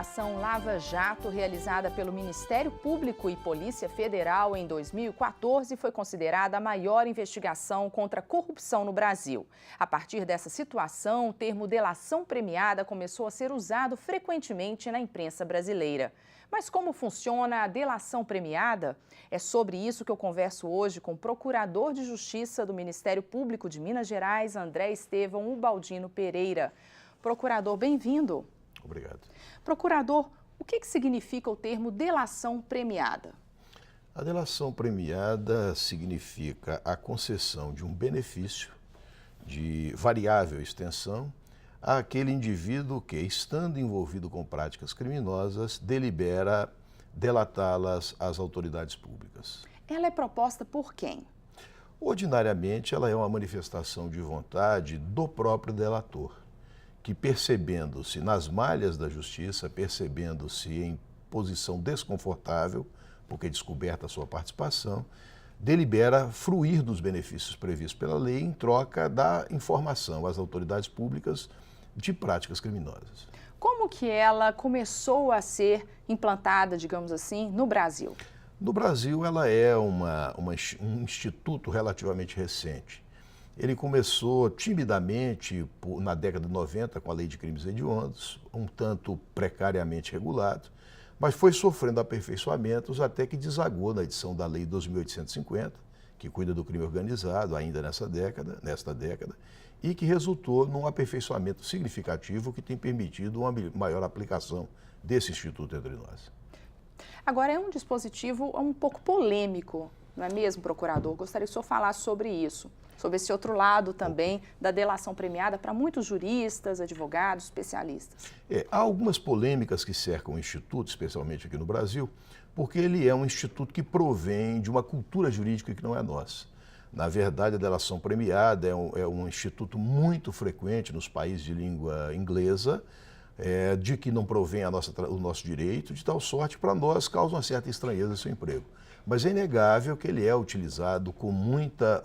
Operação Lava Jato, realizada pelo Ministério Público e Polícia Federal em 2014, foi considerada a maior investigação contra a corrupção no Brasil. A partir dessa situação, o termo delação premiada começou a ser usado frequentemente na imprensa brasileira. Mas como funciona a delação premiada? É sobre isso que eu converso hoje com o Procurador de Justiça do Ministério Público de Minas Gerais, André Estevão Ubaldino Pereira. Procurador, bem-vindo. Obrigado. Procurador, o que significa o termo delação premiada? A delação premiada significa a concessão de um benefício de variável extensão àquele indivíduo que, estando envolvido com práticas criminosas, delibera delatá-las às autoridades públicas. Ela é proposta por quem? Ordinariamente, ela é uma manifestação de vontade do próprio delator, que, percebendo-se nas malhas da justiça, percebendo-se em posição desconfortável, porque descoberta a sua participação, delibera fruir dos benefícios previstos pela lei em troca da informação às autoridades públicas de práticas criminosas. Como que ela começou a ser implantada, digamos assim, no Brasil? No Brasil, ela é um instituto relativamente recente. Ele começou timidamente na década de 90 com a Lei de Crimes Hediondos, um tanto precariamente regulado, mas foi sofrendo aperfeiçoamentos até que desagou na edição da Lei 2.850, que cuida do crime organizado ainda nesta década, e que resultou num aperfeiçoamento significativo que tem permitido uma maior aplicação desse instituto entre nós. Agora, é um dispositivo um pouco polêmico, não é mesmo, procurador? Gostaria que o senhor falasse sobre isso, sobre esse outro lado também da delação premiada para muitos juristas, advogados, especialistas. Há algumas polêmicas que cercam o Instituto, especialmente aqui no Brasil, porque ele é um instituto que provém de uma cultura jurídica que não é nossa. Na verdade, a delação premiada é um instituto muito frequente nos países de língua inglesa, de que não provém o nosso direito, de tal sorte que para nós causa uma certa estranheza seu emprego. Mas é inegável que ele é utilizado com muita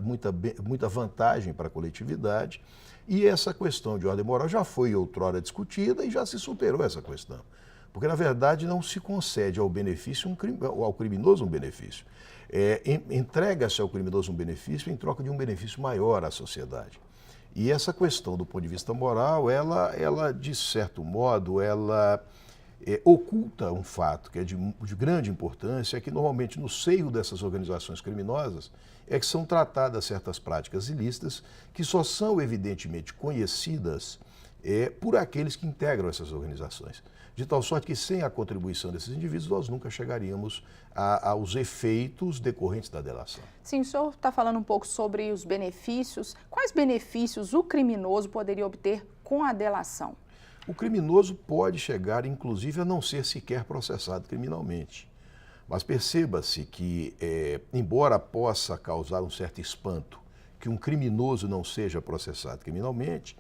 vantagem para a coletividade, e essa questão de ordem moral já foi outrora discutida e já se superou essa questão. Porque, na verdade, não se concede ao criminoso um benefício. Entrega-se ao criminoso um benefício em troca de um benefício maior à sociedade. E essa questão, do ponto de vista moral, ela de certo modo, ela oculta um fato que é de grande importância, é que normalmente no seio dessas organizações criminosas é que são tratadas certas práticas ilícitas que só são evidentemente conhecidas por aqueles que integram essas organizações. De tal sorte que sem a contribuição desses indivíduos nós nunca chegaríamos aos efeitos decorrentes da delação. Sim, o senhor está falando um pouco sobre os benefícios. Quais benefícios o criminoso poderia obter com a delação? O criminoso pode chegar, inclusive, a não ser sequer processado criminalmente. Mas perceba-se que, embora possa causar um certo espanto que um criminoso não seja processado criminalmente,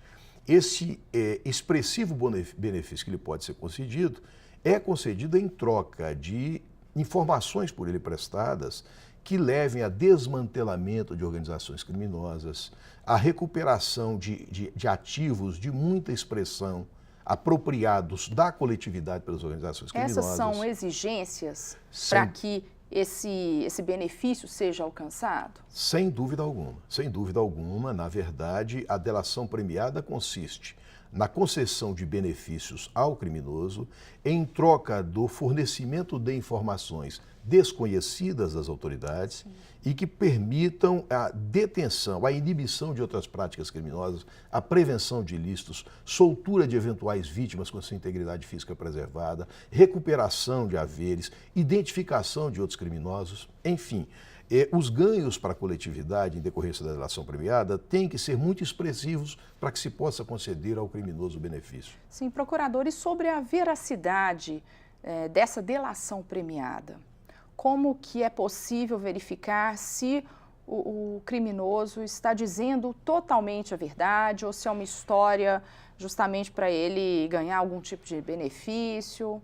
esse expressivo benefício que lhe pode ser concedido é concedido em troca de informações por ele prestadas que levem a desmantelamento de organizações criminosas, a recuperação de ativos de muita expressão apropriados da coletividade pelas organizações criminosas. Essas são exigências para que esse benefício seja alcançado? Sem dúvida alguma. Sem dúvida alguma, na verdade, a delação premiada consiste na concessão de benefícios ao criminoso em troca do fornecimento de informações desconhecidas das autoridades. Sim. E que permitam a detenção, a inibição de outras práticas criminosas, a prevenção de ilícitos, soltura de eventuais vítimas com sua integridade física preservada, recuperação de haveres, identificação de outros criminosos, enfim. Os ganhos para a coletividade em decorrência da delação premiada têm que ser muito expressivos para que se possa conceder ao criminoso o benefício. Sim, procurador, e sobre a veracidade dessa delação premiada? Como que é possível verificar se o criminoso está dizendo totalmente a verdade ou se é uma história justamente para ele ganhar algum tipo de benefício?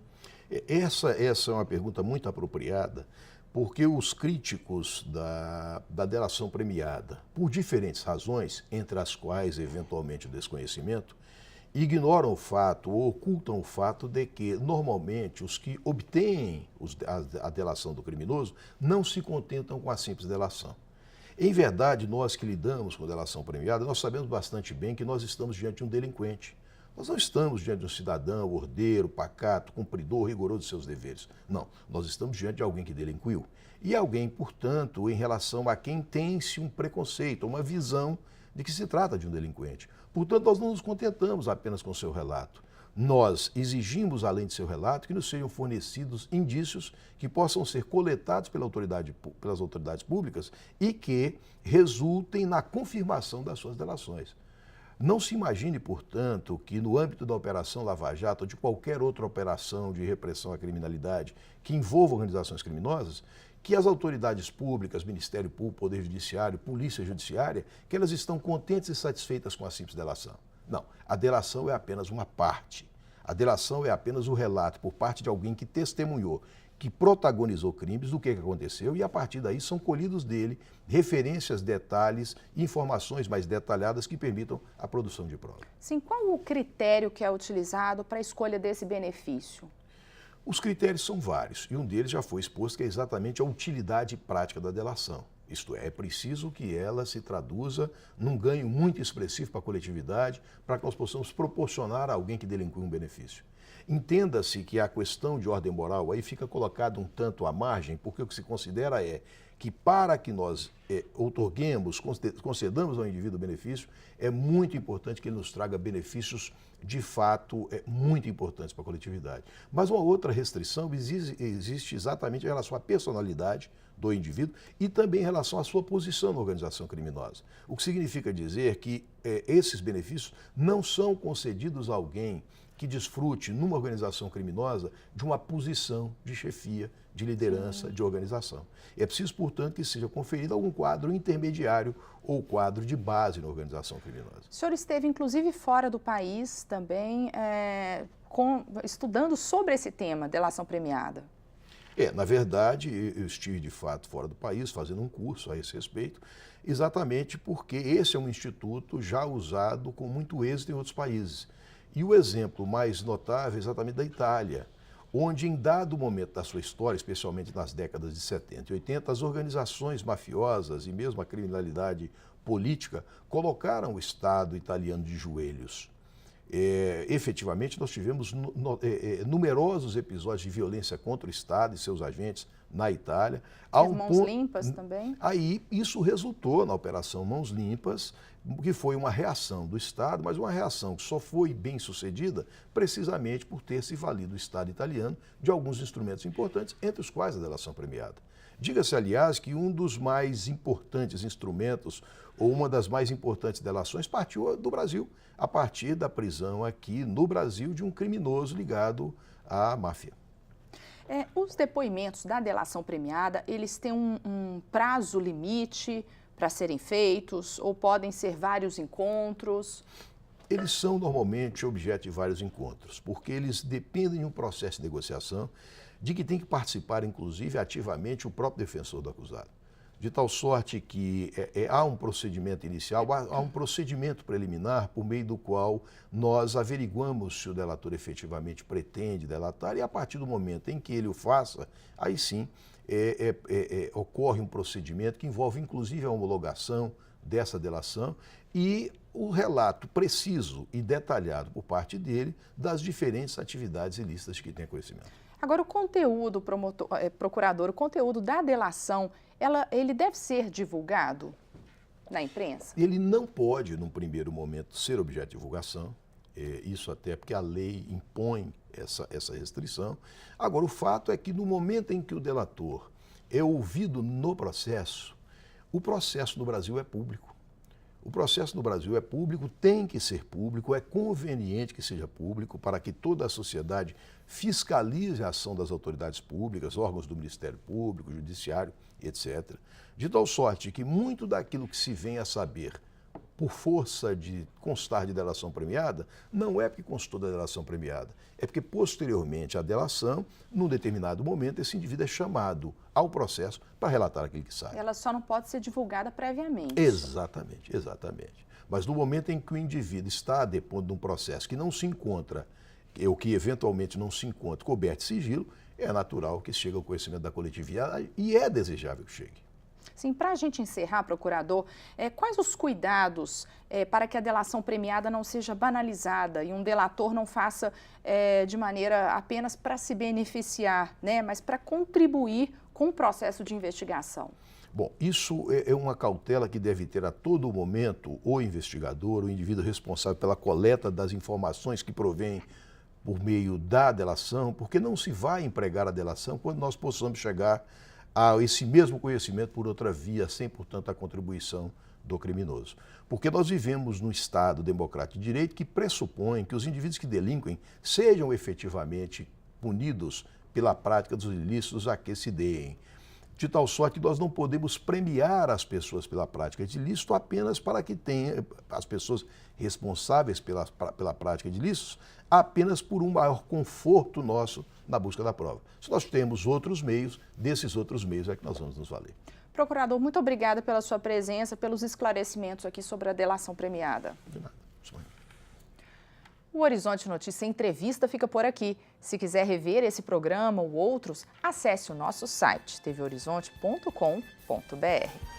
Essa é uma pergunta muito apropriada, porque os críticos da delação premiada, por diferentes razões, entre as quais eventualmente o desconhecimento, ignoram o fato ou ocultam o fato de que, normalmente, os que obtêm a delação do criminoso não se contentam com a simples delação. Em verdade, nós que lidamos com delação premiada, nós sabemos bastante bem que nós estamos diante de um delinquente. Nós não estamos diante de um cidadão ordeiro, pacato, cumpridor, rigoroso de seus deveres. Não, nós estamos diante de alguém que delinquiu. E alguém, portanto, em relação a quem tem-se um preconceito, uma visão de que se trata de um delinquente. Portanto, nós não nos contentamos apenas com o seu relato. Nós exigimos, além de seu relato, que nos sejam fornecidos indícios que possam ser coletados pelas autoridades públicas e que resultem na confirmação das suas delações. Não se imagine, portanto, que no âmbito da Operação Lava Jato ou de qualquer outra operação de repressão à criminalidade que envolva organizações criminosas, que as autoridades públicas, Ministério Público, Poder Judiciário, Polícia Judiciária, que elas estão contentes e satisfeitas com a simples delação. Não, a delação é apenas uma parte. A delação é apenas o relato por parte de alguém que testemunhou, que protagonizou crimes, do que aconteceu, e a partir daí são colhidos dele referências, detalhes, informações mais detalhadas que permitam a produção de prova. Sim, qual o critério que é utilizado para a escolha desse benefício? Os critérios são vários, e um deles já foi exposto, que é exatamente a utilidade prática da delação. Isto é preciso que ela se traduza num ganho muito expressivo para a coletividade, para que nós possamos proporcionar a alguém que delinquiu um benefício. Entenda-se que a questão de ordem moral aí fica colocada um tanto à margem, porque o que se considera é que para que nós outorguemos, concedamos ao indivíduo benefício, é muito importante que ele nos traga benefícios de fato muito importantes para a coletividade. Mas uma outra restrição existe exatamente em relação à personalidade do indivíduo e também em relação à sua posição na organização criminosa. O que significa dizer que esses benefícios não são concedidos a alguém que desfrute numa organização criminosa de uma posição de chefia, de liderança, de organização. É preciso, portanto, que seja conferido algum quadro intermediário ou quadro de base na organização criminosa. O senhor esteve, inclusive, fora do país também, estudando sobre esse tema, delação premiada. Na verdade, eu estive de fato fora do país fazendo um curso a esse respeito, exatamente porque esse é um instituto já usado com muito êxito em outros países. E o exemplo mais notável é exatamente da Itália, onde em dado momento da sua história, especialmente nas décadas de 70 e 80, as organizações mafiosas e mesmo a criminalidade política colocaram o Estado italiano de joelhos. Efetivamente, nós tivemos numerosos episódios de violência contra o Estado e seus agentes na Itália. Mãos limpas também? Aí isso resultou na Operação Mãos Limpas, que foi uma reação do Estado, mas uma reação que só foi bem sucedida precisamente por ter se valido o Estado italiano de alguns instrumentos importantes, entre os quais a delação premiada. Diga-se, aliás, que um dos mais importantes instrumentos, ou uma das mais importantes delações, partiu do Brasil, a partir da prisão aqui no Brasil de um criminoso ligado à máfia. Os depoimentos da delação premiada, eles têm um prazo limite para serem feitos ou podem ser vários encontros? Eles são normalmente objeto de vários encontros, porque eles dependem de um processo de negociação de que tem que participar, inclusive, ativamente o próprio defensor do acusado. De tal sorte que há um procedimento inicial, há um procedimento preliminar por meio do qual nós averiguamos se o delator efetivamente pretende delatar e a partir do momento em que ele o faça, aí sim ocorre um procedimento que envolve inclusive a homologação dessa delação e o relato preciso e detalhado por parte dele das diferentes atividades ilícitas de que tem conhecimento. Agora, o conteúdo, procurador, o conteúdo da delação, ele deve ser divulgado na imprensa? Ele não pode, num primeiro momento, ser objeto de divulgação, isso até porque a lei impõe essa restrição. Agora, o fato é que no momento em que o delator é ouvido no processo, o processo no Brasil é público. O processo no Brasil é público, tem que ser público, é conveniente que seja público para que toda a sociedade fiscalize a ação das autoridades públicas, órgãos do Ministério Público, Judiciário, etc. De tal sorte que muito daquilo que se vem a saber por força de constar de delação premiada, não é porque constou da delação premiada, é porque posteriormente à delação, num determinado momento, esse indivíduo é chamado ao processo para relatar aquilo que sai. Ela só não pode ser divulgada previamente. Exatamente, exatamente. Mas no momento em que o indivíduo está depondo de um processo que não se encontra, ou que eventualmente não se encontra coberto de sigilo, é natural que chegue ao conhecimento da coletividade e é desejável que chegue. Sim, para a gente encerrar, procurador, quais os cuidados para que a delação premiada não seja banalizada e um delator não faça de maneira apenas para se beneficiar, né, mas para contribuir com o processo de investigação? Bom, isso é uma cautela que deve ter a todo momento o investigador, o indivíduo responsável pela coleta das informações que provém por meio da delação, porque não se vai empregar a delação quando nós possamos chegar a esse mesmo conhecimento por outra via, sem, portanto, a contribuição do criminoso. Porque nós vivemos num Estado democrático de direito que pressupõe que os indivíduos que delinquem sejam efetivamente punidos pela prática dos ilícitos a que se deem. De tal sorte que nós não podemos premiar as pessoas pela prática de ilícito apenas para que tenham as pessoas responsáveis pela prática de ilícitos apenas por um maior conforto nosso na busca da prova. Se nós temos outros meios, desses outros meios é que nós vamos nos valer. Procurador, muito obrigada pela sua presença, pelos esclarecimentos aqui sobre a delação premiada. De nada. O Horizonte Notícia Entrevista fica por aqui. Se quiser rever esse programa ou outros, acesse o nosso site tvhorizonte.com.br.